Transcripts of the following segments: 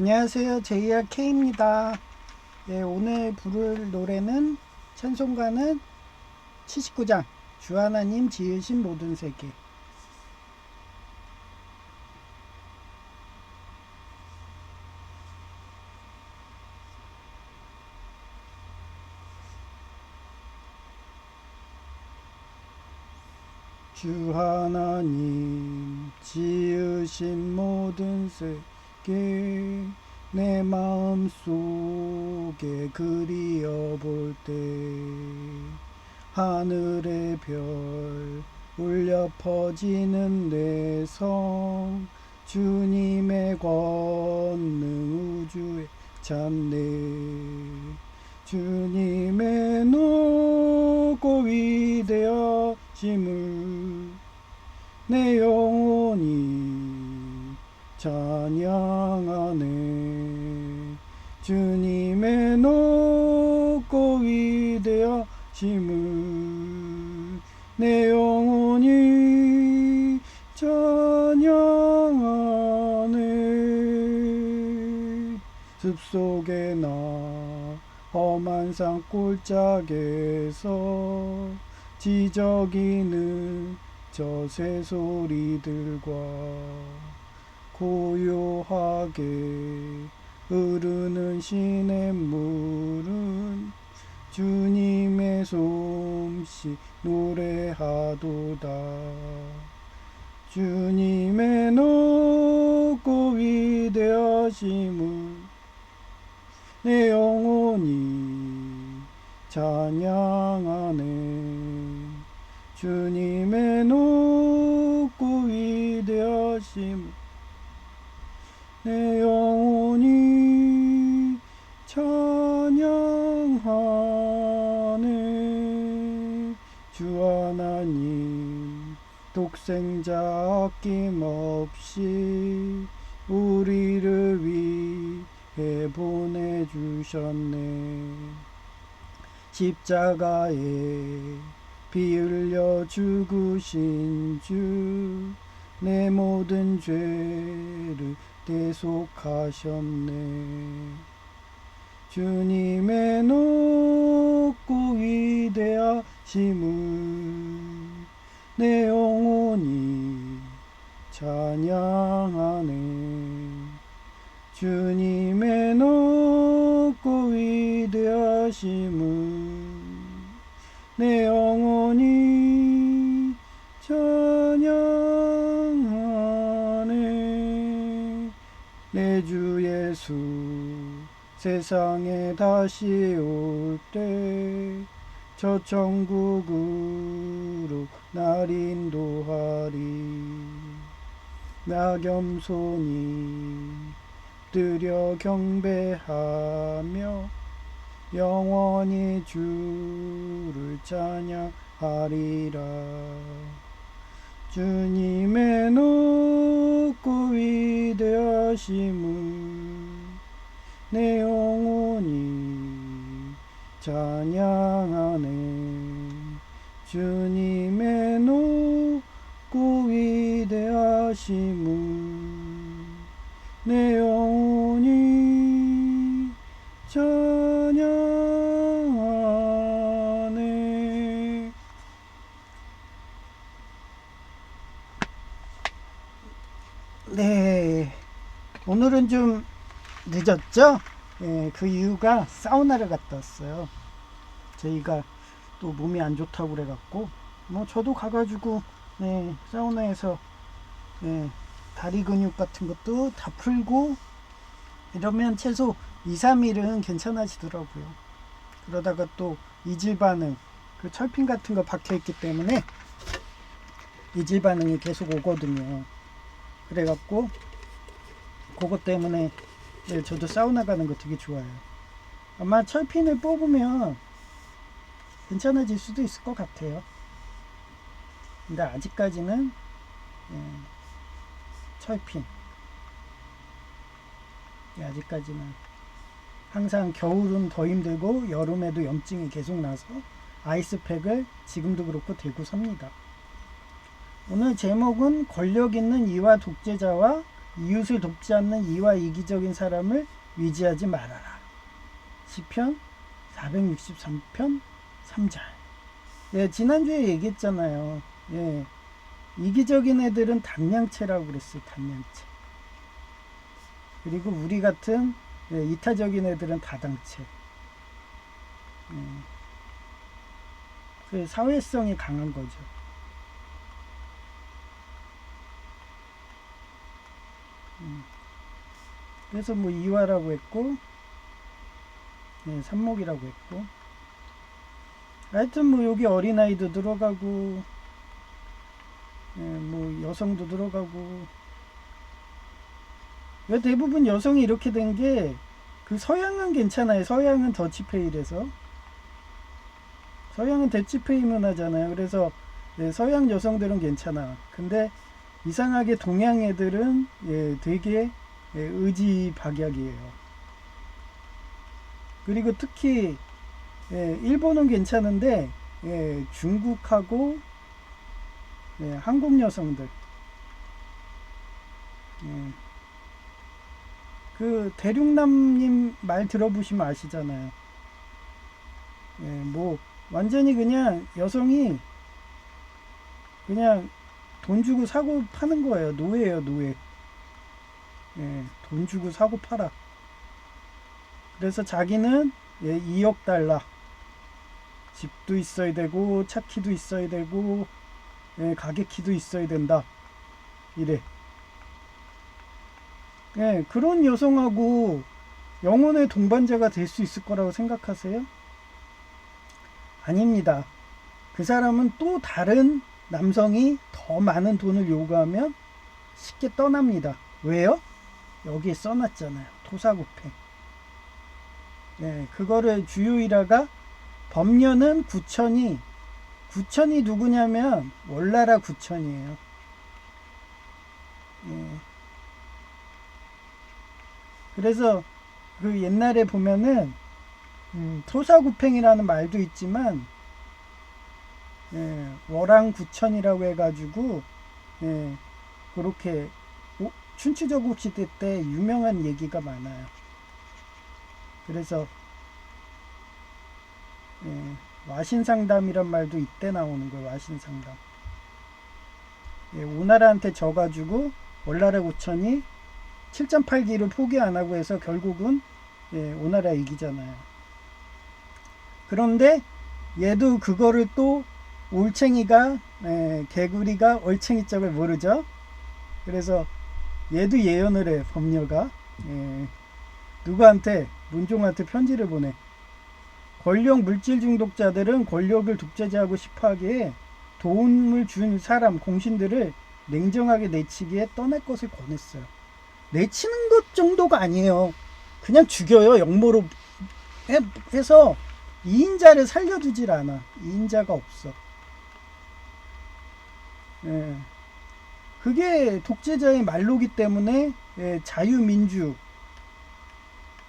안녕하세요. JRK입니다. 네, 오늘 부를 노래는 찬송가는 79장 주 하나님 지으신 모든 세계. 주 하나님 지으신 모든 세계 내 마음속에 그리어 볼 때 하늘의 별 울려 퍼지는 내 성 주님의 권능 우주에 참네 주님의 높고 위대하심을 내 영혼이 찬양하네 주님의 높고 위대하심을 내 영혼이 찬양하네 숲속에 나 험한 산 꼴짝에서 지저귀는 저 새소리들과 고요하게 흐르는 시냇물은 주님의 솜씨 노래하도다 주님의 높고 위대하심을 내 영혼이 찬양하네 주님의 높고 위대하심을 내 영혼이 찬양하네 주 하나님 독생자 아낌없이 우리를 위해 보내주셨네 십자가에 피 흘려 죽으신 주 내 모든 죄를 대속하셨네 주님의 높고 위대하심을 내 영혼이 찬양하네 주님의 높고 위대하심을 내 영혼이 찬양하네 내 주 예수 세상에 다시 올 때 저 천국으로 날 인도하리 나 겸손히 드려 경배하며 영원히 주를 찬양하리라 주님의 높고 위대하심을 내 영혼이 찬양하네 주님의 높고 위대하심을 내 영혼이 찬양하네 네, 오늘은 좀 늦었죠? 네, 그 이유가 사우나를 갔다 왔어요. 저희가 또 몸이 안 좋다고 그래갖고 뭐 저도 가가지고 네, 사우나에서 네, 다리 근육 같은 것도 다 풀고 이러면 최소 2, 3일은 괜찮아지더라고요. 그러다가 또 이질 반응, 그 철핀 같은 거 박혀있기 때문에 이질 반응이 계속 오거든요. 그래갖고 그것 때문에 네, 저도 사우나 가는 거 되게 좋아요. 아마 철핀을 뽑으면 괜찮아질 수도 있을 것 같아요. 근데 아직까지는 철핀 아직까지는 항상 겨울은 더 힘들고 여름에도 염증이 계속 나서 아이스팩을 지금도 그렇고 대고 삽니다. 오늘 제목은 권력 있는 이와 독재자와 이웃을 돕지 않는 이와 이기적인 사람을 위지하지 말아라. 시편 463편 3절. 예, 지난주에 얘기했잖아요. 예, 이기적인 애들은 단양체라고 그랬어요. 단양체. 그리고 우리 같은 이타적인 애들은 다당체. 그 사회성이 강한 거죠. 그래서 뭐 이화라고 했고, 삽목이라고 했고, 하여튼 뭐 여기 어린아이도 들어가고, 뭐 여성도 들어가고. 왜 대부분 여성이 이렇게 된 게, 그 서양은 괜찮아요. 서양은 더치페이라서. 서양은 더치페이 문화잖아요. 그래서 서양 여성들은 괜찮아. 근데 이상하게 동양 애들은 되게 의지박약이에요. 그리고 특히 일본은 괜찮은데 중국하고 한국 여성들 그 대륙남님 말 들어보시면 아시잖아요. 뭐 완전히 그냥 여성이 그냥 돈 주고 사고 파는 거예요. 노예예요, 노예. 돈 주고 사고 팔아. 그래서 자기는 2억 달러 집도 있어야 되고 차 키도 있어야 되고 가게 키도 있어야 된다. 이래. 그런 여성하고 영혼의 동반자가 될 수 있을 거라고 생각하세요? 아닙니다. 그 사람은 또 다른 남성이 더 많은 돈을 요구하면 쉽게 떠납니다. 왜요? 여기에 써놨잖아요. 토사구팽. 그거를 주요일화가 법녀는 구천이 누구냐면 월나라 구천이에요. 그래서 그 옛날에 보면은 토사구팽이라는 말도 있지만 월왕구천이라고 해가지고 그렇게 춘추전국 시대 때 유명한 얘기가 많아요. 그래서 와신상담이란 말도 이때 나오는 거예요. 와신상담. 오나라한테 져가지고 월나라 구천이 7.8기를 포기 안 하고 해서 결국은 오나라 이기잖아요. 그런데 얘도 그거를 또 올챙이가 개구리가 얼챙이 짝을 모르죠. 그래서 얘도 예언을 해. 법녀가 누구한테 문종한테 편지를 보내. 권력 물질 중독자들은 권력을 독재자하고 싶어하기에 도움을 준 사람 공신들을 냉정하게 내치기에 떠날 것을 권했어요. 내치는 것 정도가 아니에요. 그냥 죽여요. 역모로 해서 2인자를 살려두질 않아. 2인자가 없어. 그게 독재자의 말로기 때문에 자유민주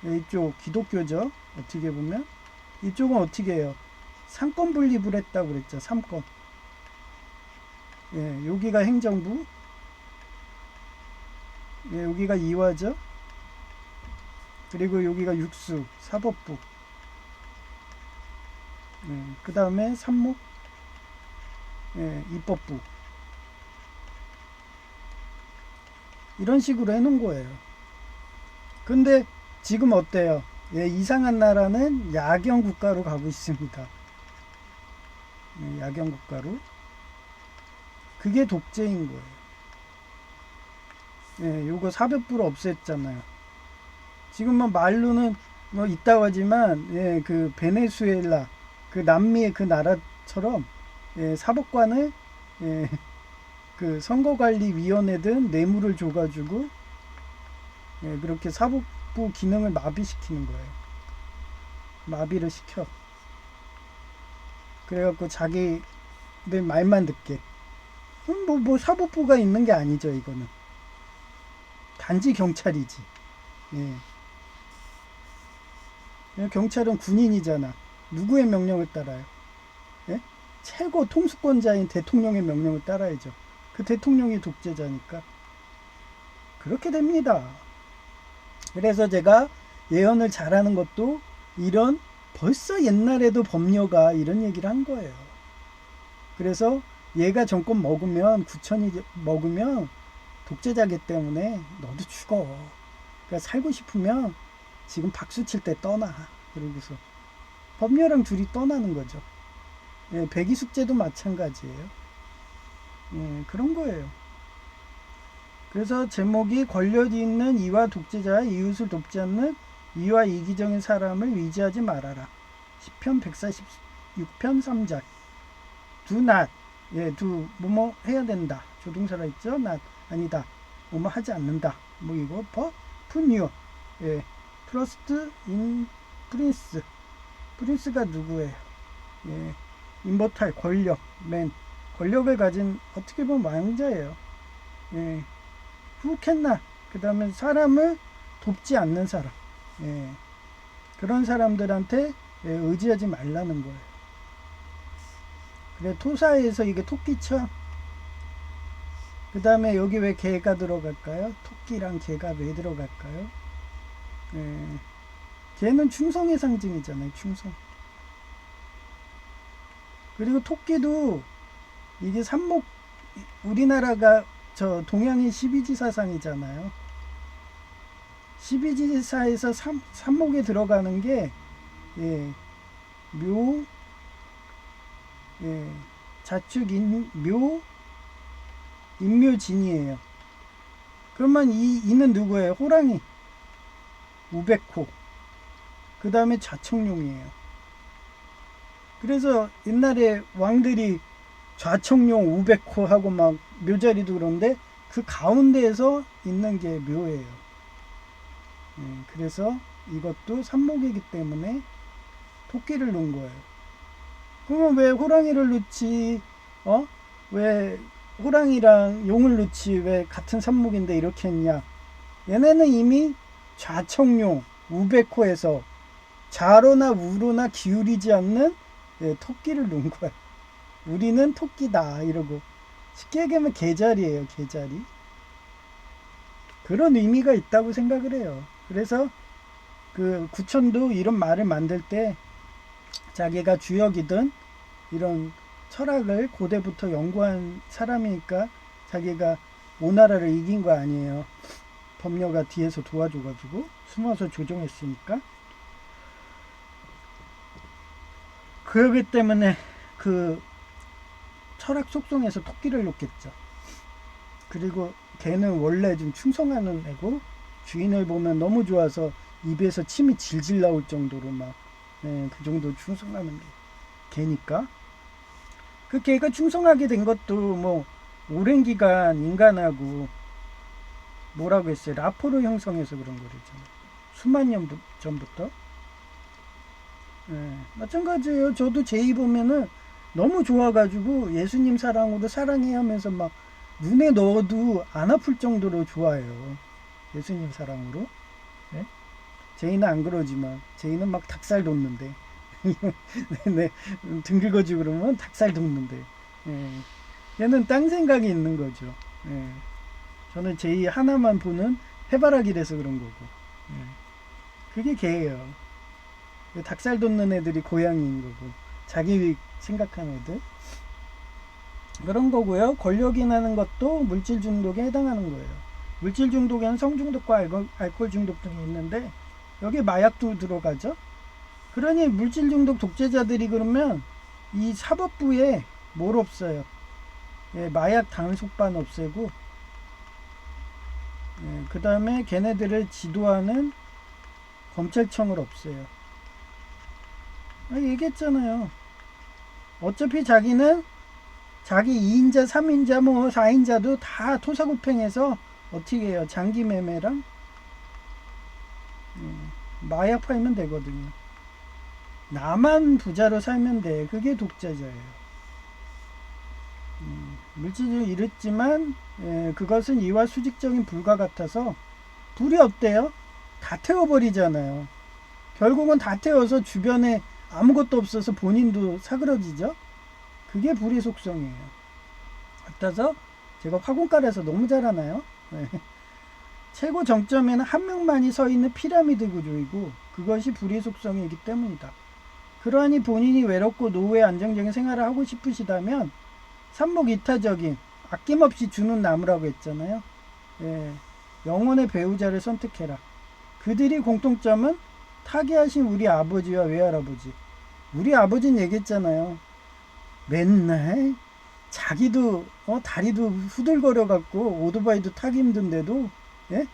이쪽 기독교죠. 어떻게 보면 이쪽은 어떻게 해요? 삼권 분립을 했다고 그랬죠. 3권. 여기가 행정부, 여기가 이화죠. 그리고 여기가 육수, 사법부. 그 다음에 삽목, 입법부. 이런 식으로 해놓은 거예요. 근데 지금 어때요? 이상한 나라는 야경 국가로 가고 있습니다. 야경 국가로. 그게 독재인 거예요. 요거 사법부를 없앴잖아요. 지금은 말로는 뭐 있다고 하지만 그 베네수엘라 그 남미의 그 나라처럼 사법관을 그 선거관리위원회든 뇌물을 줘가지고 그렇게 사법부 기능을 마비시키는 거예요. 마비를 시켜. 그래갖고 자기들 말만 듣게. 뭐 사법부가 있는 게 아니죠. 이거는 단지 경찰이지. 경찰은 군인이잖아. 누구의 명령을 따라요? 최고 통수권자인 대통령의 명령을 따라야죠. 그 대통령이 독재자니까. 그렇게 됩니다. 그래서 제가 예언을 잘하는 것도 이런 벌써 옛날에도 법녀가 이런 얘기를 한 거예요. 그래서 얘가 정권 먹으면 구천이 먹으면 독재자기 때문에 너도 죽어. 그러니까 살고 싶으면 지금 박수 칠 때 떠나. 그러고서 법녀랑 둘이 떠나는 거죠. 예, 백이숙제도 마찬가지예요. 예, 그런 거예요. 그래서 제목이 권력이 있는 이와 독재자의 이웃을 돕지 않는 이와 이기적인 사람을 위지하지 말아라. 시편 146편 3절. Do not. 예, do 뭐뭐 해야 된다. 조동사가 있죠. not 아니다. 뭐뭐 하지 않는다. 뭐 이거 put you. 예, trust in prince. 프린스가 누구예요? 예, 임버탈 권력, 맨 권력을 가진 어떻게 보면 왕자예요. 예, who cannot. 그 다음에 사람을 돕지 않는 사람. 예, 그런 사람들한테 의지하지 말라는 거예요. 그래, 토사에서 이게 토끼쳐. 그 다음에 여기 왜 개가 들어갈까요? 토끼랑 개가 왜 들어갈까요? 예, 개는 충성의 상징이잖아요. 충성. 그리고 토끼도 이게 삽목, 우리나라가 저 동양의 12지사상이잖아요. 12지사에서 삽목에 들어가는 게 예, 묘, 예, 자축, 묘, 인묘진이에요. 그러면 이는 누구예요? 호랑이, 우백호. 그 다음에 좌청룡이에요. 그래서 옛날에 왕들이 좌청룡, 우백호 하고 막 묘자리도 그런데 그 가운데에서 있는 게 묘예요. 그래서 이것도 삽목이기 때문에 토끼를 놓은 거예요. 그러면 왜 호랑이를 놓지? 왜 호랑이랑 용을 놓지? 왜 같은 삽목인데 이렇게 했냐? 얘네는 이미 좌청룡, 우백호에서 좌로나 우로나 기울이지 않는 토끼를 놓은 거야. 우리는 토끼다 이러고. 쉽게 얘기하면 개자리예요. 개자리. 그런 의미가 있다고 생각을 해요. 그래서 그 구천도 이런 말을 만들 때 자기가 주역이든 이런 철학을 고대부터 연구한 사람이니까 자기가 오나라를 이긴 거 아니에요. 법녀가 뒤에서 도와줘가지고 숨어서 조종했으니까. 그러기 때문에 그 철학 속성에서 토끼를 놓겠죠. 그리고 걔는 원래 좀 충성하는 애고 주인을 보면 너무 좋아서 입에서 침이 질질 나올 정도로 막 그 정도 충성하는 게 걔니까. 그 걔가 충성하게 된 것도 뭐 오랜 기간 인간하고 뭐라고 했어요? 라포를 형성해서 그런 거랬잖아요. 수만 년 전부터. 마찬가지예요. 저도 제이 보면은 너무 좋아가지고 예수님 사랑으로 사랑해 하면서 막 눈에 넣어도 안 아플 정도로 좋아해요. 예수님 사랑으로. 네? 제이는 안 그러지만 제이는 막 닭살 돋는데 네, 등 긁어주고 그러면 닭살 돋는데 얘는 딴 생각이 있는 거죠. 저는 제이 하나만 보는 해바라기라서 그런 거고 그게 걔예요. 닭살 돋는 애들이 고양이인 거고 자기 생각하는 애들 그런 거고요. 권력이 나는 것도 물질 중독에 해당하는 거예요. 물질 중독에는 성중독과 알코올 중독 등이 있는데 여기 마약도 들어가죠. 그러니 물질 중독 독재자들이 그러면 이 사법부에 뭘 없어요? 마약 단속반 없애고 그 다음에 걔네들을 지도하는 검찰청을 없애요. 얘기했잖아요. 어차피 자기는 자기 2인자, 3인자, 뭐 4인자도 다 토사구팽해서 어떻게 해요? 장기 매매랑 마약 팔면 되거든요. 나만 부자로 살면 돼. 그게 독재자예요. 물질을 잃었지만 그것은 이와 수직적인 불과 같아서 불이 없대요. 다 태워버리잖아요. 결국은 다 태워서 주변에 아무것도 없어서 본인도 사그러지죠. 그게 불의 속성이에요. 같아서 제가 화공깔에서 너무 잘하나요? 최고 정점에는 한 명만이 서 있는 피라미드 구조이고 그것이 불의 속성이기 때문이다. 그러하니 본인이 외롭고 노후의 안정적인 생활을 하고 싶으시다면 삼목이타적인 아낌없이 주는 나무라고 했잖아요. 예, 영혼의 배우자를 선택해라. 그들이 공통점은 타계하신 우리 아버지와 외할아버지. 우리 아버지는 얘기했잖아요. 맨날 자기도 다리도 후들거려 갖고 오토바이도 타기 힘든데도 예?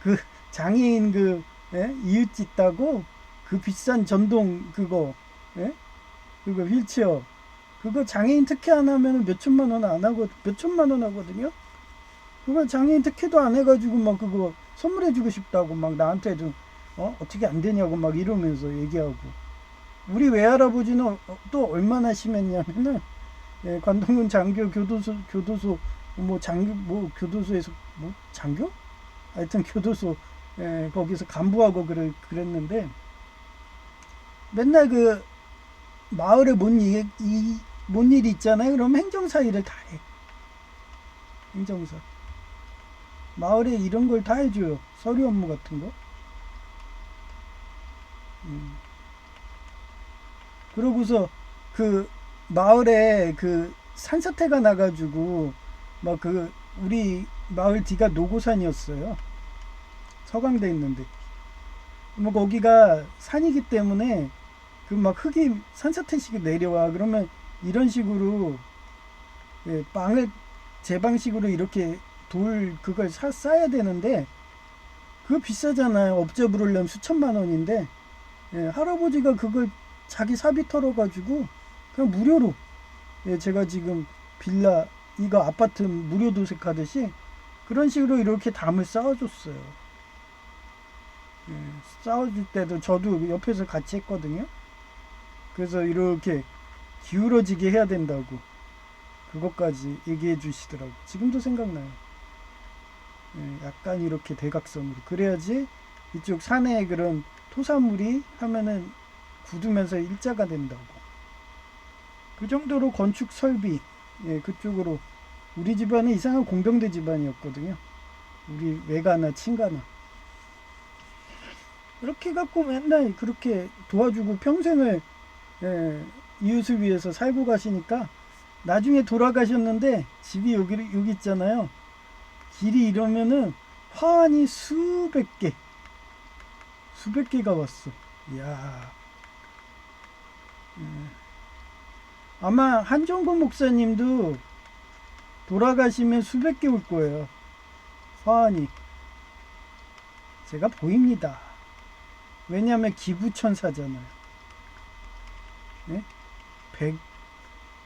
그 장애인 이웃집 있다고 그 비싼 전동 그거 예? 그거 휠체어 그거 장애인 특혜 안 하면 몇 천만 원 안 하고 몇 천만 원 하거든요. 그거 장애인 특혜도 안 해가지고 막 그거 선물해주고 싶다고 막 나한테도 어떻게 안 되냐고 막 이러면서 얘기하고 우리 외할아버지는 또 얼마나 심했냐면은 예, 관동군 장교 교도소 뭐 장교 뭐 교도소에서 뭐 장교? 하여튼 교도소 예, 거기서 간부하고 그랬는데 맨날 그 마을에 뭔 일이 있잖아요. 그럼 행정사 일을 다 해. 행정사. 마을에 이런 걸 다 해줘요. 서류 업무 같은 거. 그러고서 그 마을에 그 산사태가 나가지고 막 그 우리 마을 뒤가 노고산이었어요. 서강대 있는데 뭐 거기가 산이기 때문에 그 막 흙이 산사태식이 내려와 그러면 이런 식으로 예, 빵을 제 방식으로 이렇게 돌 그걸 쌓아야 되는데 그거 비싸잖아요. 업자 부르려면 수천만 원인데 예, 할아버지가 그걸 자기 사비 털어가지고 그냥 무료로 예, 제가 지금 빌라 이거 아파트 무료 도색하듯이 그런 식으로 이렇게 담을 쌓아줬어요. 예, 쌓아줄 때도 저도 옆에서 같이 했거든요. 그래서 이렇게 기울어지게 해야 된다고 그것까지 얘기해 주시더라고. 지금도 생각나요. 예, 약간 이렇게 대각선으로 그래야지 이쪽 산에 그런 토사물이 하면은 굳으면서 일자가 된다고. 그 정도로 건축 설비 예, 그쪽으로 우리 집안은 이상한 공병대 집안이었거든요. 우리 외가나 친가나 그렇게 갖고 맨날 그렇게 도와주고 평생을 예, 이웃을 위해서 살고 가시니까 나중에 돌아가셨는데 집이 여기 있잖아요. 길이 이러면은 화환이 수백 개가 왔어. 이야. 아마 한종건 목사님도 돌아가시면 수백 개 올 거예요. 화환이. 제가 보입니다. 왜냐하면 기부천사잖아요. 네?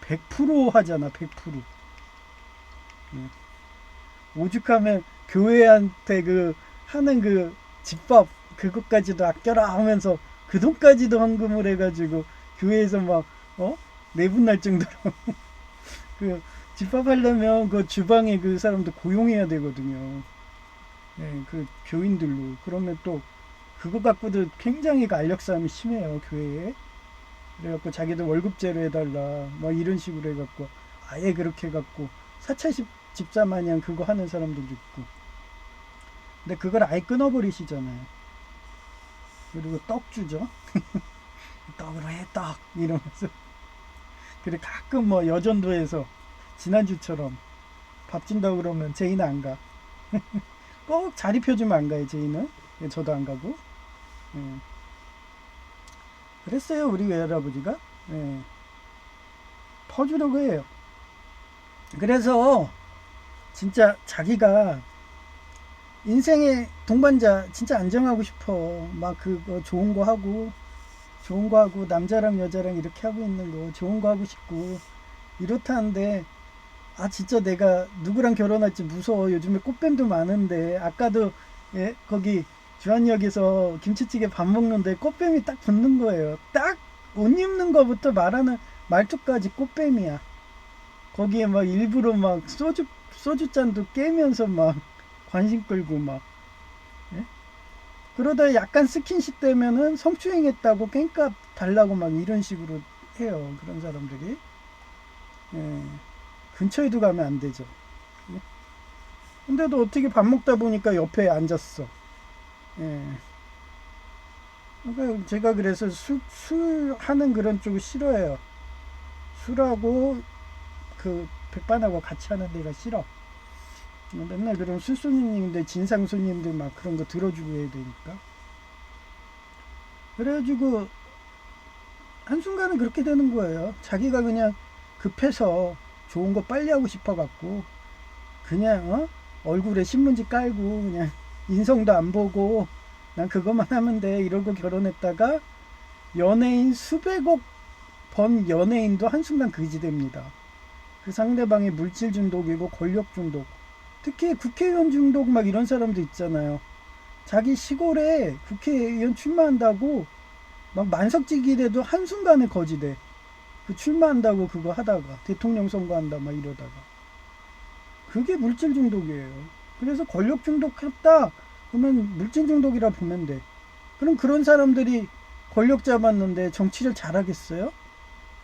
100% 하잖아. 100%. 네. 오죽하면 교회한테 그 하는 그 집밥 그것까지도 아껴라 하면서 그 돈까지도 헌금을 해가지고 교회에서 막 내분날 정도로 그 집밥 하려면 그 주방에 그 사람도 고용해야 되거든요. 네, 그 교인들로 그러면 또 그거 갖고도 굉장히 그 알력 싸움이 심해요 교회에. 그래갖고 자기들 월급제로 해달라 막 이런 식으로 해갖고 아예 그렇게 해갖고 사채집 집사 마냥 그거 하는 사람들도 있고. 근데 그걸 아예 끊어버리시잖아요. 그리고 떡 주죠. 떡으로 해 떡 이러면서. 그래 가끔 뭐 여전도에서 지난주처럼 밥 준다고 그러면 제이는 안 가. 꼭 자리 펴주면 안 가요 제이는. 저도 안 가고. 그랬어요 우리 외할아버지가. 퍼주려고 해요. 그래서 진짜 자기가 인생의 동반자 진짜 안정하고 싶어. 막 그거 좋은 거 하고 남자랑 여자랑 이렇게 하고 있는 거 좋은 거 하고 싶고 이렇다는데 아 진짜 내가 누구랑 결혼할지 무서워. 요즘에 꽃뱀도 많은데 아까도 예, 거기 주한역에서 김치찌개 밥 먹는데 꽃뱀이 딱 붙는 거예요. 딱 옷 입는 거부터 말하는 말투까지 꽃뱀이야. 거기에 막 일부러 막 소주잔도 깨면서 막 관심 끌고 막 예? 그러다 약간 스킨십 되면은 성추행했다고 깽값 달라고 막 이런 식으로 해요. 그런 사람들이. 예. 근처에도 가면 안 되죠. 예? 근데도 어떻게 밥 먹다 보니까 옆에 앉았어. 예. 그러니까 제가 그래서 술 하는 그런 쪽을 싫어해요. 술하고 그 백반하고 같이 하는 데가 싫어. 맨날 그런 술 손님인데 진상 손님들 막 그런 거 들어주고 해야 되니까. 그래가지고 한순간은 그렇게 되는 거예요. 자기가 그냥 급해서 좋은 거 빨리 하고 싶어 갖고 그냥 얼굴에 신문지 깔고 그냥 인성도 안 보고 난 그것만 하면 돼 이러고 결혼했다가 연예인 수백억 번 연예인도 한순간 그지 됩니다. 그 상대방이 물질 중독이고 권력 중독, 특히 국회의원 중독 막 이런 사람도 있잖아요. 자기 시골에 국회의원 출마한다고 막 만석지기 돼도 한순간에 거지돼. 그 출마한다고 그거 하다가 대통령 선거한다 막 이러다가 그게 물질 중독이에요. 그래서 권력 중독했다 그러면 물질 중독이라 보면 돼. 그럼 그런 사람들이 권력 잡았는데 정치를 잘하겠어요?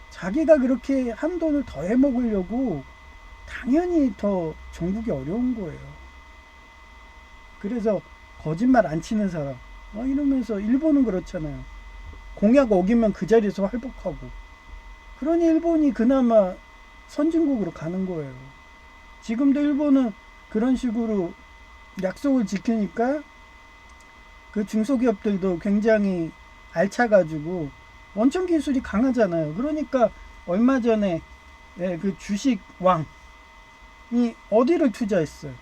자기가 그렇게 한 돈을 더 해먹으려고 당연히 더 정국이 어려운 거예요. 그래서 거짓말 안 치는 사람 이러면서 일본은 그렇잖아요. 공약 어기면 그 자리에서 활복하고 그러니 일본이 그나마 선진국으로 가는 거예요. 지금도 일본은 그런 식으로 약속을 지키니까 그 중소기업들도 굉장히 알차가지고 원천 기술이 강하잖아요. 그러니까 얼마 전에 그 주식 왕이 어디를 투자했어요?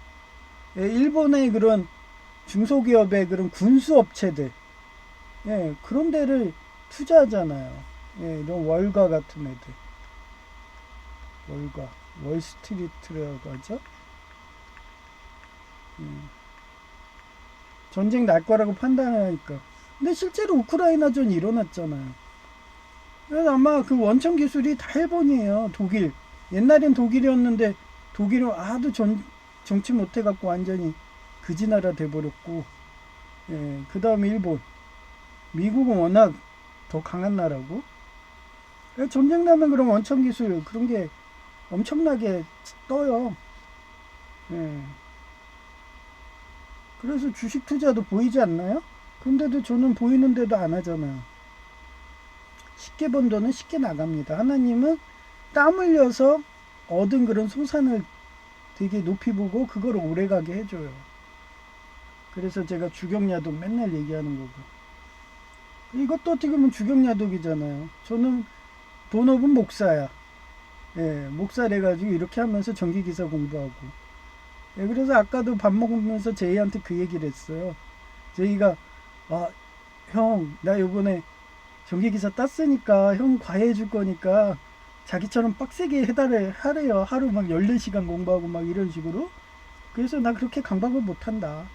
일본의 그런 중소기업의 그런 군수업체들 그런 데를 투자하잖아요. 이런 월가 같은 애들. 월가, 월스트리트라고 하죠. 전쟁 날 거라고 판단하니까. 근데 실제로 우크라이나전이 일어났잖아요. 그래서 아마 그 원천 기술이 다 일본이에요. 독일. 옛날엔 독일이었는데 독일은 아주 정치 못해갖고 완전히 그지나라 돼버렸고, 그 다음에 일본. 미국은 워낙 더 강한 나라고. 전쟁 나면 그런 원천 기술 그런 게 엄청나게 떠요. 예. 그래서 주식 투자도 보이지 않나요? 근데도 저는 보이는데도 안 하잖아요. 쉽게 번 돈은 쉽게 나갑니다. 하나님은 땀 흘려서 얻은 그런 소산을 되게 높이 보고 그걸 오래가게 해줘요. 그래서 제가 주경야독 맨날 얘기하는 거고. 이것도 어떻게 보면 주경야독이잖아요. 저는 본업은 목사야. 목사래가지고 이렇게 하면서 전기기사 공부하고. 그래서 아까도 밥 먹으면서 제이한테 그 얘기를 했어요. 제이가 형, 나 요번에 전기기사 땄으니까 형 과외해 줄 거니까 자기처럼 빡세게 하래요. 하루 막 14시간 공부하고 막 이런 식으로. 그래서 나 그렇게 강박을 못한다.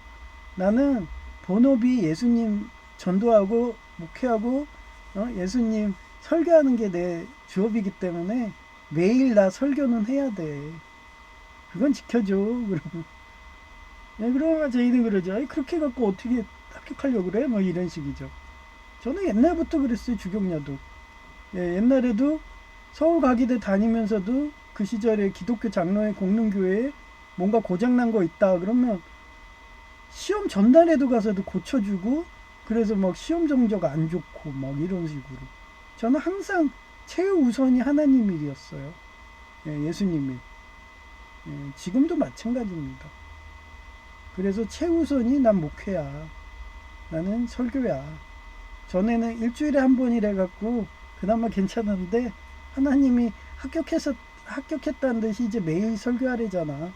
나는 본업이 예수님 전도하고 목회하고 예수님 설교하는 게 내 주업이기 때문에 매일 나 설교는 해야 돼. 그건 지켜줘. 그러면 그러면 저희는 그러죠. 그렇게 갖고 어떻게 합격하려고 그래? 뭐 이런 식이죠. 저는 옛날부터 그랬어요. 주경야도. 옛날에도 서울 가기대 다니면서도 그 시절에 기독교 장로회 공릉교회에 뭔가 고장난 거 있다 그러면 시험 전날에도 가서도 고쳐주고 그래서 막 시험 성적 안 좋고 막 이런 식으로 저는 항상 최우선이 하나님 일이었어요. 예수님 일. 지금도 마찬가지입니다. 그래서 최우선이 난 목회야. 나는 설교야. 전에는 일주일에 한 번이라 갖고 그나마 괜찮았는데 하나님이 합격했다는 듯이 이제 매일 설교하래잖아.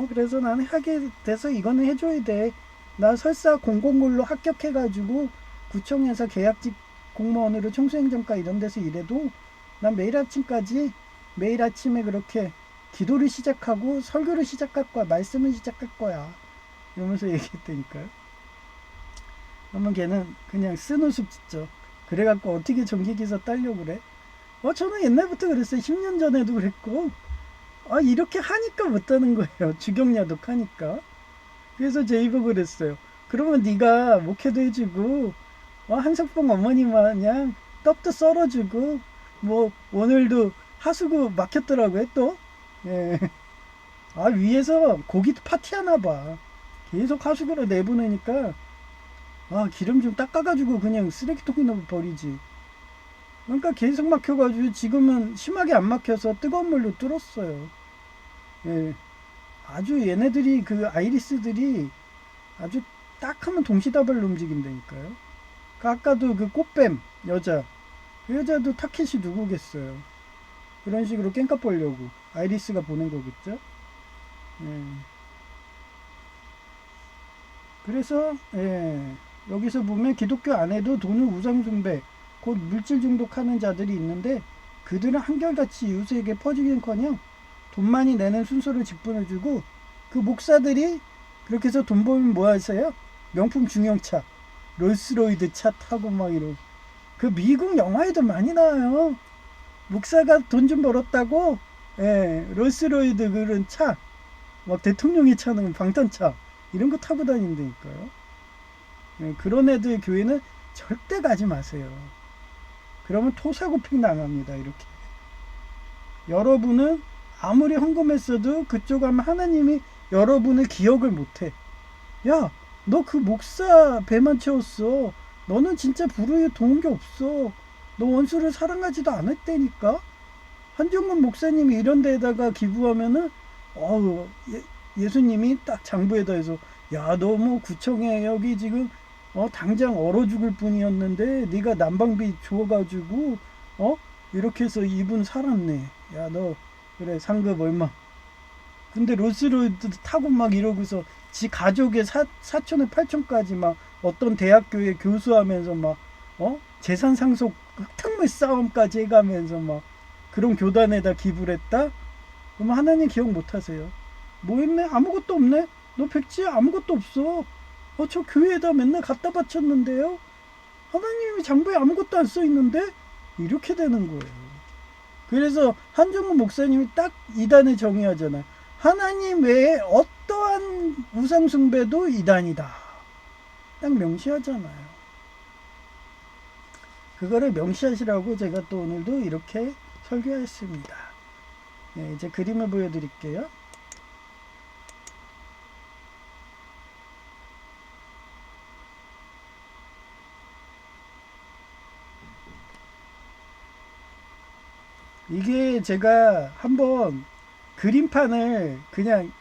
그래서 나는 하게 돼서 이거는 해줘야 돼. 나 설사 공공근로 합격해가지고 구청에서 계약직 공무원으로 청소행정과 이런 데서 일해도 난 매일 아침에 그렇게 기도를 시작하고 설교를 시작할 거야. 말씀을 시작할 거야. 이러면서 얘기했다니까요. 그러면 걔는 그냥 쓴웃음 짓죠. 그래갖고 어떻게 전기기사 따려고 그래? 저는 옛날부터 그랬어요. 10년 전에도 그랬고 이렇게 하니까 못하는 거예요. 주경야독 하니까. 그래서 제 입을 그랬어요. 그러면 네가 목회도 해주고 한석봉 어머니 마냥 떡도 썰어주고 뭐 오늘도 하수구 막혔더라고요 또. 아, 위에서 고기 파티하나 봐. 계속 하수구로 내보내니까 아, 기름 좀 닦아가지고 그냥 쓰레기통에 넣어 버리지. 그러니까 계속 막혀가지고 지금은 심하게 안 막혀서 뜨거운 물로 뚫었어요. 예. 아주 얘네들이 그 아이리스들이 아주 딱 하면 동시다발로 움직인다니까요. 그 아까도 그 꽃뱀 여자, 그 여자도 타켓이 누구겠어요. 그런 식으로 깽값 벌려고 아이리스가 보낸 거겠죠. 예. 그래서 여기서 보면 기독교 안에도 돈을 우상숭배, 곧 물질 중독하는 자들이 있는데 그들은 한결같이 이웃에게 퍼지긴커녕 돈 많이 내는 순서를 직분해주고 그 목사들이 그렇게 해서 돈 벌면 뭐 하세요? 명품 중형차, 롤스로이드 차 타고 막 이러고 그 미국 영화에도 많이 나와요. 목사가 돈 좀 벌었다고 롤스로이드 그런 차, 막 대통령이 차는 방탄차 이런 거 타고 다닌다니까요. 그런 애들 교회는 절대 가지 마세요. 그러면 토사구팽 당합니다. 이렇게. 여러분은 아무리 헌금했어도 그쪽 하면 하나님이 여러분의 기억을 못해. 야, 너 그 목사 배만 채웠어. 너는 진짜 불우에 도운 게 없어. 너 원수를 사랑하지도 않았다니까. 한정근 목사님이 이런 데에다가 기부하면은 예수님이 딱 장부에다 해서 야, 너 뭐 구청에 여기 지금 당장 얼어 죽을 뿐이었는데 네가 난방비 주어가지고 이렇게 해서 이분 살았네. 야, 너 그래 상급 얼마. 근데 롤스로이드 타고 막 이러고서 지 가족의 사촌의 팔촌까지 막 어떤 대학교에 교수하면서 막 재산 상속 흙탕물 싸움까지 해가면서 막 그런 교단에다 기부를 했다? 그럼 하나님 기억 못 하세요? 뭐 했네? 아무것도 없네? 너 백지 아무것도 없어. 저 교회에다 맨날 갖다 바쳤는데요? 하나님이 장부에 아무것도 안 써 있는데? 이렇게 되는 거예요. 그래서 한정근 목사님이 딱 이단을 정의하잖아요. 하나님 외에 어떠한 우상숭배도 이단이다. 딱 명시하잖아요. 그거를 명시하시라고 제가 또 오늘도 이렇게 설교했습니다. 네, 이제 그림을 보여드릴게요. 이게 제가 한번 그림판을 그냥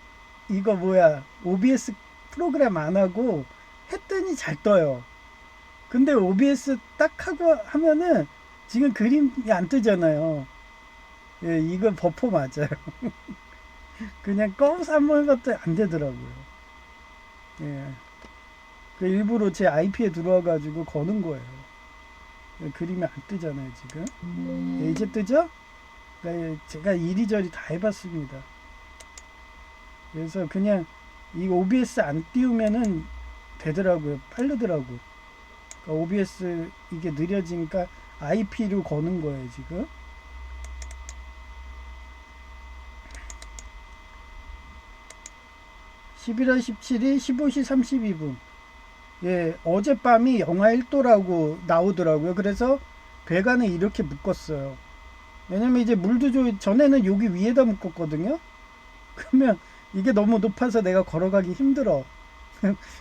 이거 뭐야 OBS 프로그램 안 하고 했더니 잘 떠요. 근데 OBS 딱 하고 하면은 지금 그림이 안 뜨잖아요. 예, 이거 버퍼 맞아요. 그냥 꺼서 한번 해봤더니 안 되더라고요. 예. 그 일부러 제 IP에 들어와가지고 거는 거예요. 예, 그림이 안 뜨잖아요, 지금. 예, 이제 뜨죠? 네, 제가 이리저리 다 해봤습니다. 그래서 그냥 이 OBS 안 띄우면은 되더라고요. 빠르더라고. 그러니까 OBS 이게 느려지니까 IP로 거는 거예요, 지금. (11월 17일) 15시 32분. 예, 어젯밤이 영하 1도라고 나오더라고요. 그래서 배관을 이렇게 묶었어요. 왜냐면 이제 물도 전에는 여기 위에다 묶었거든요. 그러면 이게 너무 높아서 내가 걸어가기 힘들어.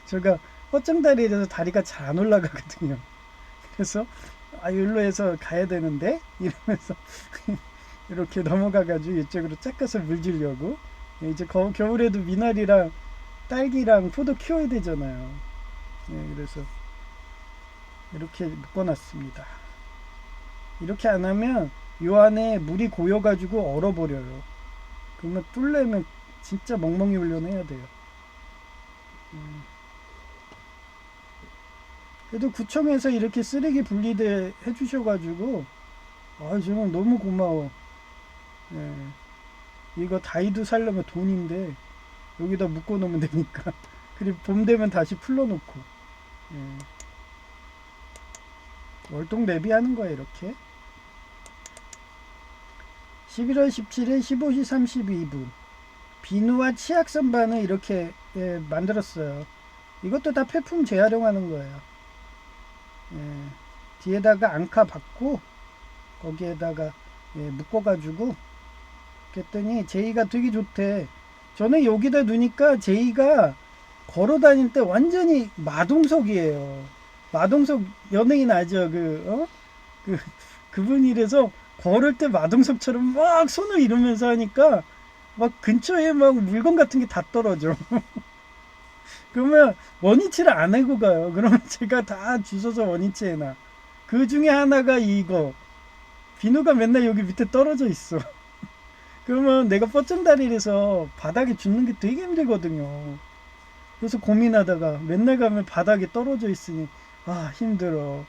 제가 허정다리에서 다리가 잘 안 올라가거든요. 그래서 여기로 해서 가야 되는데 이러면서 이렇게 넘어가가지고 이쪽으로 짝가서 물 주려고. 이제 겨울에도 미나리랑 딸기랑 포도 키워야 되잖아요. 그래서 이렇게 묶어놨습니다. 이렇게 안 하면 요 안에 물이 고여가지고 얼어버려요. 그러면 뚫려면 진짜 멍멍이 훈련해야 돼요. 그래도 구청에서 이렇게 쓰레기 분리대 해주셔가지고 저는 너무 고마워. 예. 이거 다이도 살려면 돈인데 여기다 묶어놓으면 되니까. 그리고 봄 되면 다시 풀러놓고. 예. 월동 내비하는 거야 이렇게. 11월 17일 15시 32분. 비누와 치약 선반을 이렇게 만들었어요. 이것도 다 폐품 재활용하는 거예요. 뒤에다가 앙카 받고 거기에다가 묶어가지고 그랬더니 제이가 되게 좋대. 저는 여기다 두니까 제이가 걸어 다닐 때 완전히 마동석이에요. 마동석 연예인 아죠? 그, 그분이래서 걸을 때 마동석처럼 막 손을 이러면서 하니까 막 근처에 막 물건 같은 게 다 떨어져. 그러면 원위치를 안 하고 가요. 그러면 제가 다 주워서 원위치에 놔. 그 중에 하나가 이거. 비누가 맨날 여기 밑에 떨어져 있어. 그러면 내가 뻗정다리라서 바닥에 줍는 게 되게 힘들거든요. 그래서 고민하다가 맨날 가면 바닥에 떨어져 있으니 아 힘들어.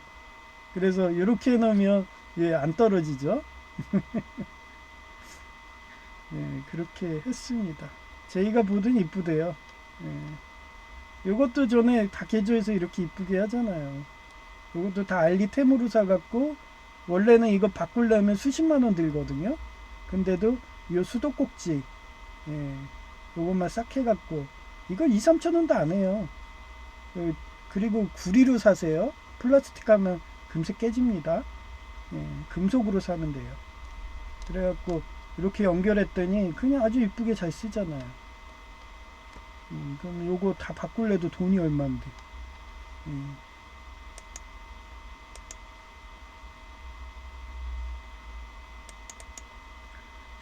그래서 이렇게 해놓으면 안 떨어지죠. 그렇게 했습니다. 제이가 보더니 이쁘대요. 이것도 전에 다 개조해서 이렇게 이쁘게 하잖아요. 이것도 다 알리템으로 사갖고 원래는 이거 바꾸려면 수십만 원 들거든요. 근데도 이 수도꼭지 요것만 싹 해갖고 이거 2, 3천 원도 안 해요. 그리고 구리로 사세요. 플라스틱 하면 금세 깨집니다. 금속으로 사면 돼요. 그래갖고 이렇게 연결했더니 그냥 아주 이쁘게 잘 쓰잖아요. 그럼 요거 다 바꿀래도 돈이 얼만데.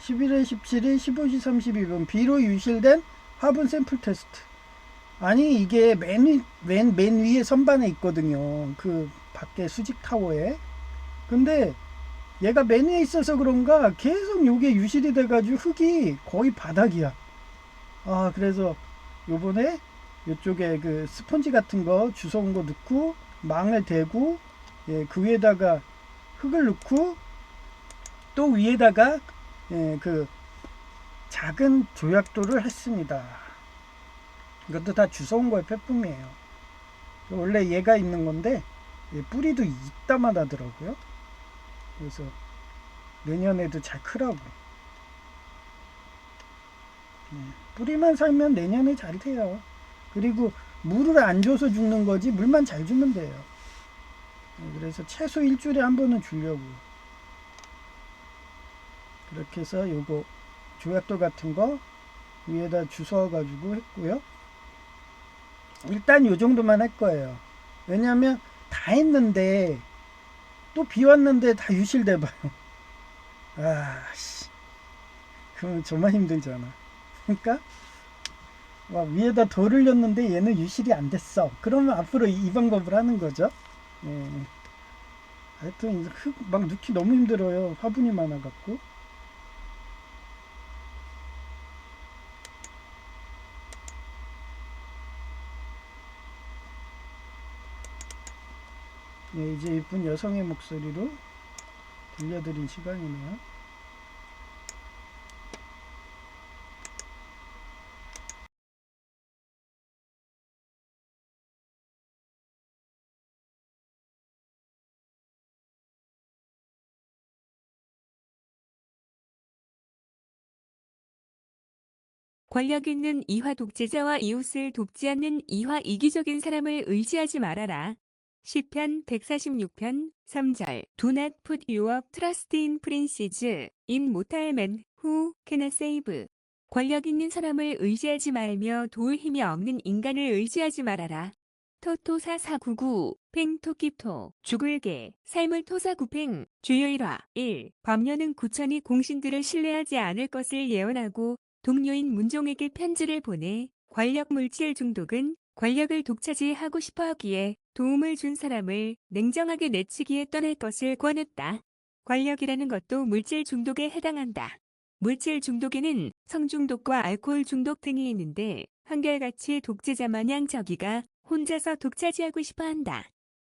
11월 17일 15시 32분 비로 유실된 화분 샘플 테스트. 아니 이게 맨 위에 선반에 있거든요. 그 밖에 수직 타워에. 근데 얘가 맨 위에 있어서 그런가 계속 요게 유실이 돼가지고 흙이 거의 바닥이야. 아 그래서 요번에 요쪽에 그 스펀지 같은 거 주워온 거 넣고 망을 대고 그 위에다가 흙을 넣고 또 위에다가 그 작은 조약돌을 했습니다. 이것도 다 주워온 거의 폐품이에요. 원래 얘가 있는 건데 뿌리도 이따만 하더라고요. 그래서 내년에도 잘 크라고. 뿌리만 살면 내년에 잘 돼요. 그리고 물을 안 줘서 죽는 거지 물만 잘 주면 돼요. 그래서 최소 일주일에 한 번은 주려고. 그렇게 해서 요거 조약돌 같은 거 위에다 주워 가지고 했고요. 일단 요 정도만 할 거예요. 왜냐면 다 했는데 또 비 왔는데 다 유실돼 봐요. 아씨. 그럼 정말 힘들잖아. 그러니까 막 위에다 돌 흘렸는데 얘는 유실이 안 됐어. 그러면 앞으로 이 방법을 하는 거죠. 하여튼 흙 막 넣기 너무 힘들어요. 화분이 많아갖고. 이제 이쁜 여성의 목소리로 들려드릴 시간이네요. 권력 있는 이화 독재자와 이웃을 돕지 않는 이화 이기적인 사람을 의지하지 말아라. 시편 146편 3절 Do not put your trust in princes, in mortal men who cannot save. 권력 있는 사람을 의지하지 말며 도울 힘이 없는 인간을 의지하지 말아라. 토토사 499 팽토끼토 죽을게 삶을 토사구팽 주요일화 1. 밤녀는 구천이 공신들을 신뢰하지 않을 것을 예언하고 동료인 문종에게 편지를 보내 권력 물질 중독은 권력을 독차지하고 싶어 하기에 도움을 준 사람을 냉정하게 내치기에 떠날 것을 권했다. 권력이라는 것도 물질 중독에 해당한다. 물질 중독에는 성중독과 알코올 중독 등이 있는데 한결같이 독재자 마냥 저기가 혼자서 독차지하고 싶어 한다.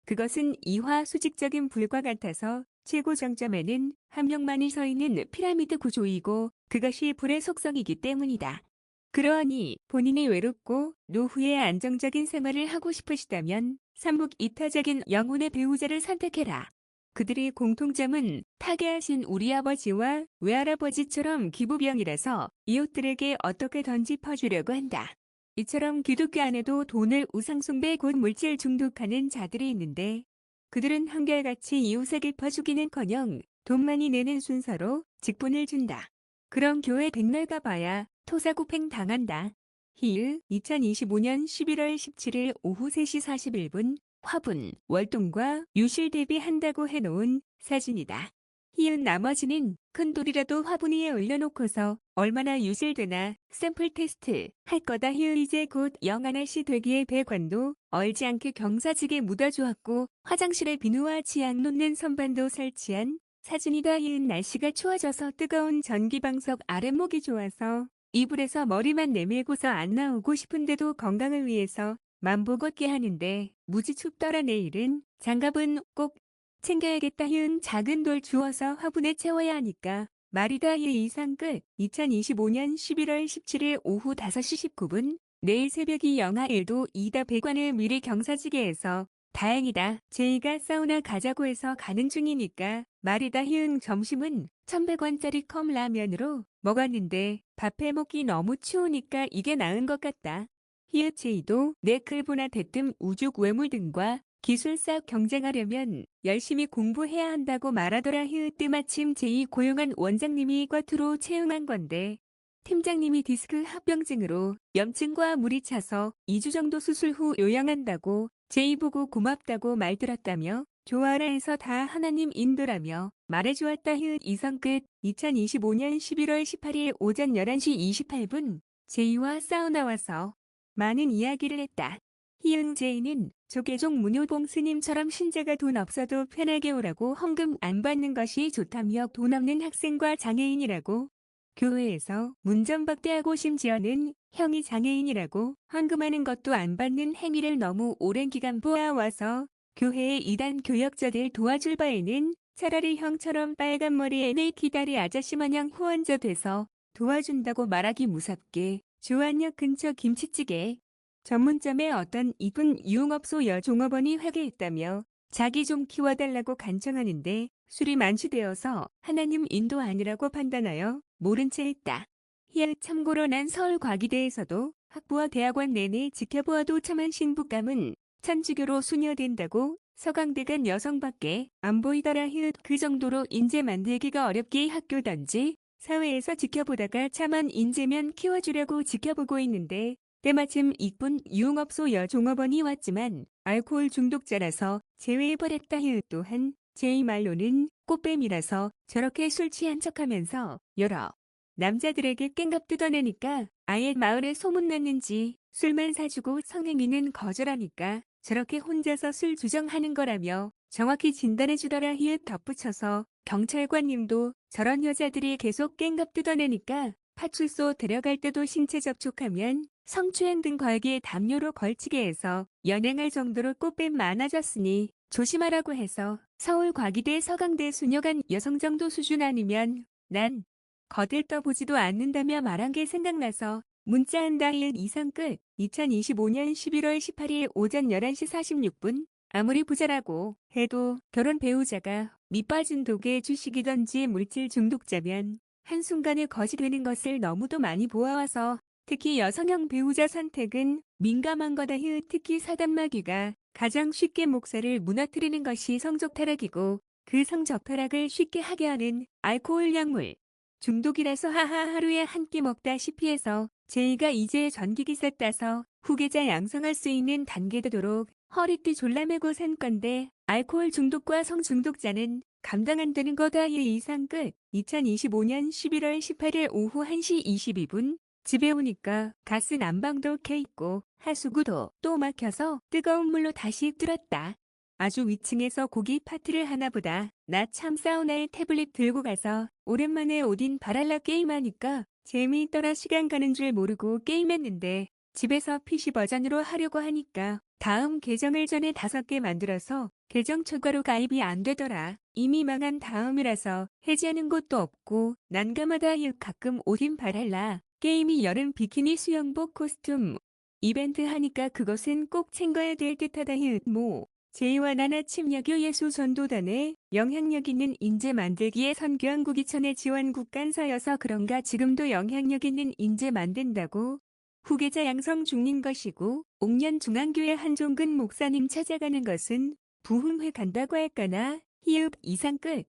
그것은 이화 수직적인 불과 같아서 최고 정점에는 한 명만이 서 있는 피라미드 구조이고 그것이 불의 속성이기 때문이다. 그러하니 본인이 외롭고 노후에 안정적인 생활을 하고 싶으시다면 삼북이타적인 영혼의 배우자를 선택해라. 그들의 공통점은 타계하신 우리 아버지와 외할아버지처럼 기부병이라서 이웃들에게 어떻게 던지 퍼주려고 한다. 이처럼 기독교 안에도 돈을 우상숭배 곧 물질 중독하는 자들이 있는데 그들은 한결같이 이웃에게 퍼주기는커녕 돈 많이 내는 순서로 직분을 준다. 그런 교회 백날 가봐야 토사구팽 당한다. 히읗 2025년 11월 17일 오후 3시 41분 화분, 월동과 유실 대비한다고 해놓은 사진이다. 히읗 나머지는 큰 돌이라도 화분 위에 올려놓고서 얼마나 유실되나 샘플 테스트 할 거다. 히읗 이제 곧 영하날씨 되기에 배관도 얼지 않게 경사지게 묻어주었고 화장실에 비누와 치약 놓는 선반도 설치한 사진이다. 히읗 날씨가 추워져서 뜨거운 전기방석 아랫목이 좋아서 이불에서 머리만 내밀고서 안 나오고 싶은데도 건강을 위해서 만보 걷게 하는데 무지 춥더라. 내일은 장갑은 꼭 챙겨야겠다. 히읗 작은 돌 주워서 화분에 채워야 하니까 말이다. 이상 끝. 2025년 11월 17일 오후 5시 19분 내일 새벽이 영하 1도 이다. 배관을 미리 경사지게 해서 다행이다. 제이가 사우나 가자고 해서 가는 중이니까 말이다. 히읗 점심은 1,100원짜리 컵라면으로 먹었는데 밥해 먹기 너무 추우니까 이게 나은 것 같다. 히읗 제이도 내 글보나 대뜸 우주 외물 등과 기술 싹 경쟁하려면 열심히 공부해야 한다고 말하더라. 히읗 때마침 제이 고용한 원장님이 꽈트로 채용한 건데 팀장님이 디스크 합병증으로 염증과 물이 차서 2주 정도 수술 후 요양한다고 제이 보고 고맙다고 말 들었다며 좋아라 해서 다 하나님 인도라며 말해주었다. 히읗 이성 끝. 2025년 11월 18일 오전 11시 28분 제이와 사우나 와서 많은 이야기를 했다. 히읗 제이는 조계종 문효봉 스님처럼 신자가 돈 없어도 편하게 오라고 헌금 안 받는 것이 좋다며 돈 없는 학생과 장애인이라고 교회에서 문전박대하고 심지어는 형이 장애인이라고 헌금하는 것도 안 받는 행위를 너무 오랜 기간 보아와서 교회의 이단 교역자들 도와줄 바에는 차라리 형처럼 빨간 머리에 네이키다리 아저씨 마냥 후원자 돼서 도와준다고 말하기 무섭게 조안역 근처 김치찌개 전문점에 어떤 이쁜 유흥업소 여종업원이 회개했다며 자기 좀 키워달라고 간청하는데 술이 만취되어서 하나님 인도 아니라고 판단하여 모른 채 했다. 히읗 참고로 난 서울과기대에서도 학부와 대학원 내내 지켜보아도 참한 신부감은 천주교로 수녀된다고 서강대 간 여성밖에 안 보이더라. 히읗 그 정도로 인재 만들기가 어렵기에 학교든지 사회에서 지켜보다가 참한 인재면 키워주려고 지켜보고 있는데 때마침 이쁜 유흥업소 여종업원이 왔지만 알코올 중독자라서 제외해버렸다. 히읗 또한 제이 말로는 꽃뱀이라서 저렇게 술 취한 척하면서 여러 남자들에게 깽갑 뜯어내니까 아예 마을에 소문났는지 술만 사주고 성행위는 거절하니까 저렇게 혼자서 술 주정하는 거라며 정확히 진단해주더라. 히읗 덧붙여서 경찰관님도 저런 여자들이 계속 깽갑 뜯어내니까 파출소 데려갈 때도 신체 접촉하면 성추행 등 걸기에 담요로 걸치게 해서 연행할 정도로 꽃뱀 많아졌으니 조심하라고 해서 서울과기대 서강대 수녀간 여성 정도 수준 아니면 난 거들떠보지도 않는다며 말한 게 생각나서 문자한다. 히읗 이상 끝. 2025년 11월 18일 오전 11시 46분 아무리 부자라고 해도 결혼 배우자가 밑빠진 독의 주식이던지 물질 중독자면 한순간에 거지 되는 것을 너무도 많이 보아와서 특히 여성형 배우자 선택은 민감한 거다. 히읗 특히 사단마귀가 가장 쉽게 목살을 무너뜨리는 것이 성적 타락이고 그 성적 타락을 쉽게 하게 하는 알코올 약물 중독이라서 하하 하루에 한 끼 먹다시피 해서 제이가 이제 전기기사 따서 후계자 양성할 수 있는 단계 되도록 허리띠 졸라매고 산 건데 알코올 중독과 성중독자는 감당 안 되는 거다. 이상 끝. 2025년 11월 18일 오후 1시 22분 집에 오니까 가스 난방도 켜있고 하수구도 또 막혀서 뜨거운 물로 다시 뚫었다. 아주 위층에서 고기 파티를 하나 보다. 나 참 사우나에 태블릿 들고 가서 오랜만에 오딘 바랄라 게임하니까 재미있더라. 시간 가는 줄 모르고 게임했는데 집에서 PC 버전으로 하려고 하니까 다음 계정을 전에 5개 만들어서 계정 초과로 가입이 안 되더라. 이미 망한 다음이라서 해지하는 곳도 없고 난감하다. 가끔 오딘 바랄라 게임이 여름 비키니 수영복 코스튬 이벤트 하니까 그것은 꼭 챙겨야 될 듯하다. 뭐 제이와 나나 침략교 예수 전도단에 영향력 있는 인재 만들기에 선교한국이천의 지원국 간사여서 그런가 지금도 영향력 있는 인재 만든다고 후계자 양성 중인 것이고 옥년 중앙교회 한종근 목사님 찾아가는 것은 부흥회 간다고 할까나. 히읗 이상 끝.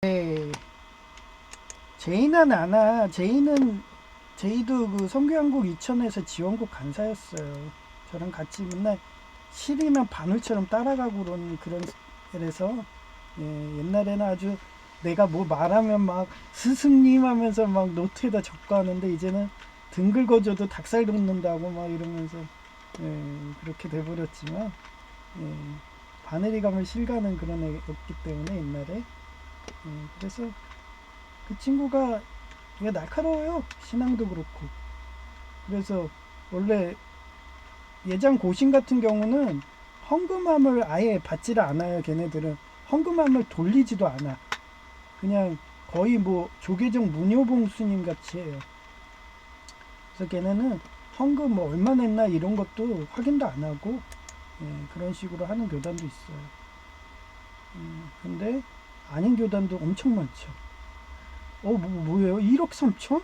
네, 제이는 안 와. 제이도 그 성교한국 이천에서 지원국 간사였어요. 저랑 같이 맨날 실이면 바늘처럼 따라가고 그런 애라서 옛날에는 아주 내가 뭐 말하면 막 스승님 하면서 막 노트에다 적고 하는데 이제는 등 긁어줘도 닭살 돋는다고 막 이러면서 그렇게 돼버렸지만 바늘이 가면 실 가는 그런 애였기 때문에 옛날에 그래서 그 친구가 얘가 날카로워요. 신앙도 그렇고. 그래서 원래 예장 고신 같은 경우는 헌금함을 아예 받지를 않아요. 걔네들은 헌금함을 돌리지도 않아. 그냥 거의 뭐 조계종 문효봉수님 같이 해요. 그래서 걔네는 헌금 뭐 얼마 냈나 이런 것도 확인도 안 하고 그런 식으로 하는 교단도 있어요. 근데 아닌 교단도 엄청 많죠. 뭐예요? 1억 3천?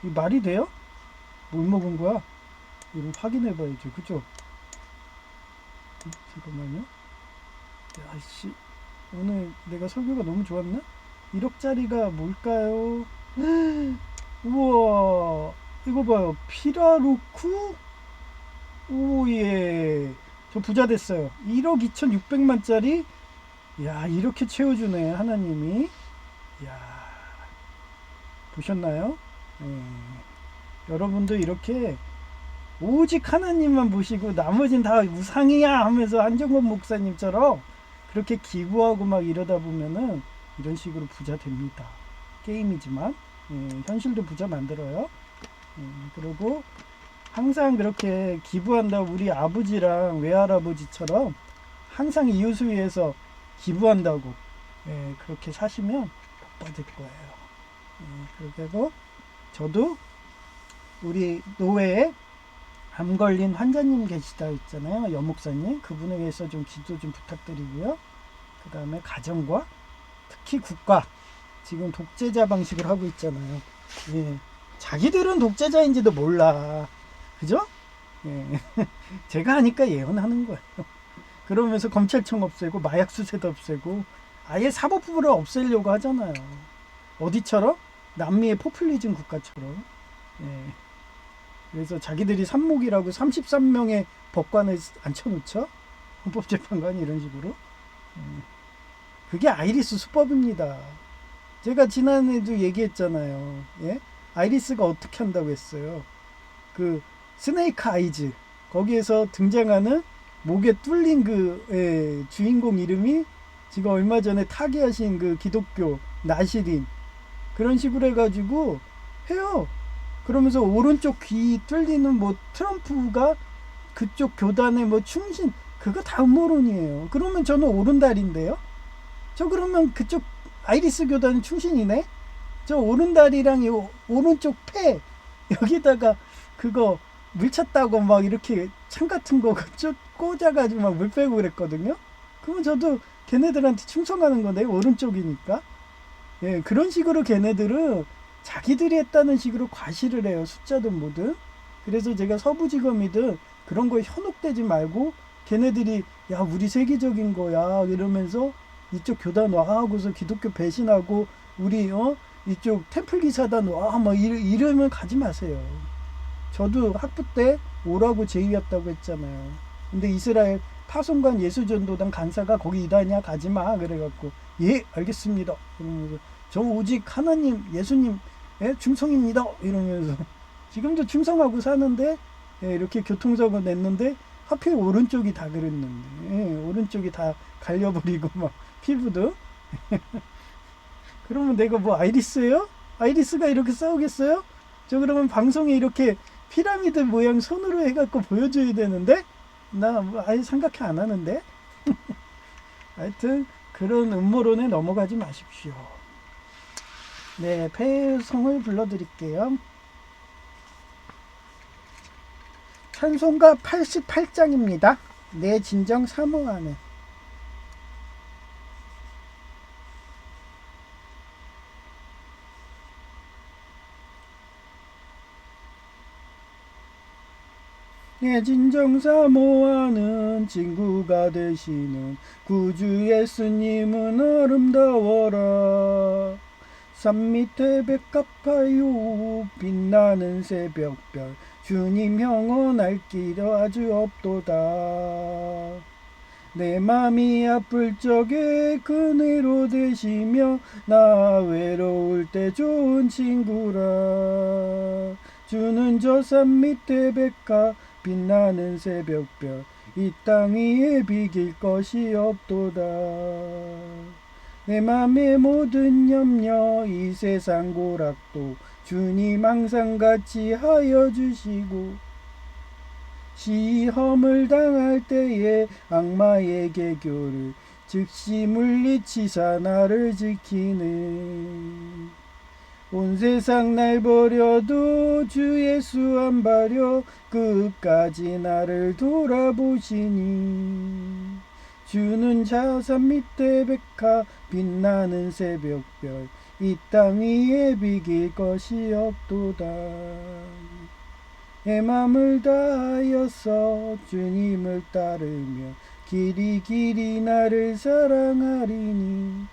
이 말이 돼요? 뭘 먹은 거야? 이거 확인해 봐야죠. 그죠? 잠깐만요. 야씨, 오늘 내가 설교가 너무 좋았나? 1억짜리가 뭘까요? 우와, 이거 봐요. 피라루쿠? 오예. 저 부자 됐어요. 1억 2,600만짜리? 야, 이렇게 채워주네, 하나님이. 야, 보셨나요? 여러분도 이렇게 오직 하나님만 보시고 나머진 다 우상이야 하면서 한정권 목사님처럼 그렇게 기부하고 막 이러다 보면은 이런 식으로 부자 됩니다. 게임이지만 현실도 부자 만들어요. 그리고 항상 그렇게 기부한다 우리 아버지랑 외할아버지처럼 항상 이웃을 위해서 기부한다고 그렇게 사시면 복 받을 거예요. 그렇게 하고 저도 우리 노회에 암 걸린 환자님 계시다 있잖아요. 여목사님 그분에 대해서 좀 기도 좀 부탁드리고요. 그 다음에 가정과 특히 국가 지금 독재자 방식을 하고 있잖아요. 자기들은 독재자인지도 몰라. 그죠? 제가 하니까 예언하는 거예요. 그러면서 검찰청 없애고 마약 수세도 없애고 아예 사법부를 없애려고 하잖아요. 어디처럼? 남미의 포퓰리즘 국가처럼. 그래서 자기들이 산목이라고 33명의 법관을 앉혀놓죠. 헌법재판관이 이런 식으로. 그게 아이리스 수법입니다. 제가 지난해도 얘기했잖아요. 아이리스가 어떻게 한다고 했어요. 그 스네이크 아이즈 거기에서 등장하는 목에 뚫린 그 주인공 이름이 지금 얼마 전에 타계하신 그 기독교 나시린 그런 식으로 해가지고 해요. 그러면서 오른쪽 귀 뚫리는 뭐 트럼프가 그쪽 교단의 뭐 충신 그거 다 음모론이에요. 그러면 저는 오른다리인데요. 저 그러면 그쪽 아이리스 교단은 충신이네. 저 오른다리랑 요 오른쪽 폐 여기다가 그거 물 찼다고 막 이렇게 창 같은 거 꽂아가지고 막 물 빼고 그랬거든요. 그러면 저도 걔네들한테 충성하는 거네. 오른쪽이니까. 그런 식으로 걔네들은 자기들이 했다는 식으로 과시를 해요. 숫자든 뭐든. 그래서 제가 서부지검이든 그런 거에 현혹되지 말고 걔네들이 야 우리 세계적인 거야 이러면서 이쪽 교단 와 하고서 기독교 배신하고 우리 이쪽 템플 기사단 와 막 이러면 가지 마세요. 저도 학부 때 오라고 제의였다고 했잖아요. 근데 이스라엘 파송관 예수전도단 간사가 거기 이다냐 가지마 그래갖고 예 알겠습니다 이러면서 저 오직 하나님 예수님 충성입니다 이러면서 지금도 충성하고 사는데 이렇게 교통사고 냈는데 하필 오른쪽이 다 그랬는데 오른쪽이 다 갈려버리고 막 피부도 그러면 내가 뭐 아이리스예요? 아이리스가 이렇게 싸우겠어요? 저 그러면 방송에 이렇게 피라미드 모양 손으로 해갖고 보여줘야 되는데 나 뭐 아예 생각해 안 하는데 하여튼 그런 음모론에 넘어가지 마십시오. 네, 폐성을 불러드릴게요. 찬송가 88장입니다. 내 진정 사모하는 내 진정 사모하는 친구가 되시는 구주 예수님은 아름다워라. 산 밑에 백 같아요. 빛나는 새벽별 주님 영원할 길 아주 없도다. 내 맘이 아플 적에 그네로 되시며 나 외로울 때 좋은 친구라. 주는 저 산 밑에 백화 빛나는 새벽별 이 땅 위에 비길 것이 없도다. 내 맘의 모든 염려 이 세상 고락도 주님 항상 같이 하여 주시고 시험을 당할 때에 악마의 개교를 즉시 물리치사 나를 지키는 온 세상 날 버려도 주 예수 안 버려 끝까지 나를 돌아보시니 주는 자산 밑에 백화 빛나는 새벽별 이 땅 위에 비길 것이 없도다. 내 맘을 다하여서 주님을 따르며 길이 길이 나를 사랑하리니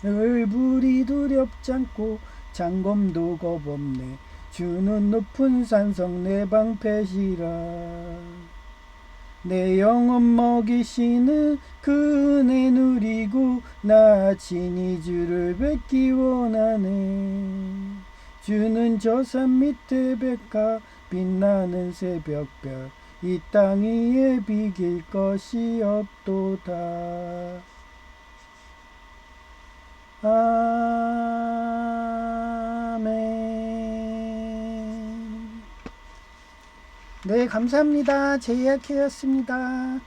늘 불이 두렵지 않고 장검도 겁없네. 주는 높은 산성 내 방패시라. 내 영혼 먹이시는 그 은혜 누리고 나 친히 주를 뵙기 원하네. 주는 저 산 밑에 백화 빛나는 새벽별 이 땅 위에 비길 것이 없도다. 아멘. 네, 감사합니다. 제이아케였습니다.